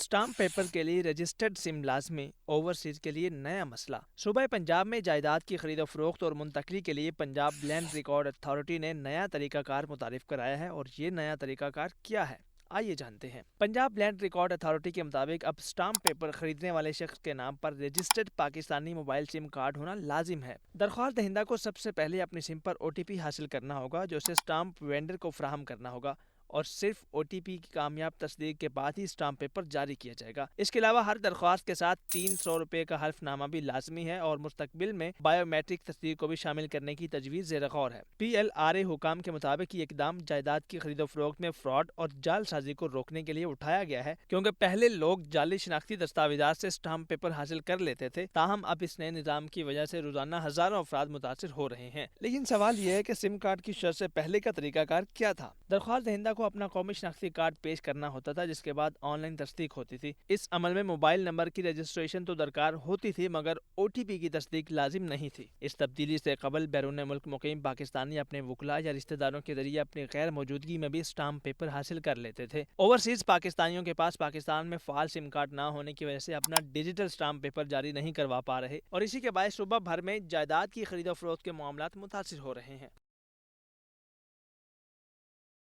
Stamp paper के लिए registered SIM लाजमी, ओवरसीज के लिए नया मसला। सूबे पंजाब में जायदाद की खरीद फरोख्त और मुंतकली के लिए पंजाब लैंड रिकॉर्ड अथॉरिटी ने नया तरीकाकार मुतारिफ कराया है। और ये नया तरीकाकार क्या है, आइए जानते हैं। पंजाब लैंड रिकॉर्ड अथॉरिटी के मुताबिक अब स्टाम्प पेपर खरीदने वाले शख्स के नाम पर registered Pakistani mobile SIM card होना लाजिम है। दरख्वास्त दहिंदा को सबसे पहले अपनी सिम पर OTP हासिल करना होगा, जो उसे स्टाम्प वेंडर को फराहम करना होगा और सिर्फ OTP की कामयाब तस्दीक के बाद ही स्टाम्प पेपर जारी किया जाएगा। इसके अलावा हर दरख्वास्त के साथ 300 रुपए का हल्फनामा भी लाजमी है और मुस्तकबिल में बायोमेट्रिक तस्दीक को भी शामिल करने की तजवीज़ ज़ेर गौर है। PLRA हुकाम के मुताबिक ये इकदाम जायदाद की खरीदो फरोख्त में फ्रॉड और जालसाजी को रोकने के लिए उठाया गया है, क्योंकि पहले लोग जाली शनाख्ती दस्तावेजात से स्टाम्प पेपर हासिल कर लेते थे। ताहम अब इस नए निज़ाम की वजह से रोजाना हजारों अफराद मुतासिर हो रहे हैं। लेकिन सवाल यह है कि सिम कार्ड की शर्त से पहले का तरीकाकार क्या था। दरख्वास्त दहिंदा को अपना कौमी शनाख्ती कार्ड पेश करना होता था, जिसके बाद ऑनलाइन तस्दीक होती थी। इस अमल में मोबाइल नंबर की रजिस्ट्रेशन तो दरकार होती थी, मगर OTP की तस्दीक लाजिम नहीं थी। इस तब्दीली से कबल बैरून मुल्क मुकीम पाकिस्तानी अपने वकला या रिश्तेदारों के जरिए अपनी गैर मौजूदगी में भी स्टाम्प पेपर हासिल कर लेते थे। ओवरसीज पाकिस्तानियों के पास पाकिस्तान में फाल सिम कार्ड ना होने की वजह से अपना डिजिटल स्टाम्प पेपर जारी नहीं करवा पा रहे और इसी के बायस सूबा भर में जायदाद की खरीदो फरोख्त के मामलात मुतासिर हो रहे हैं।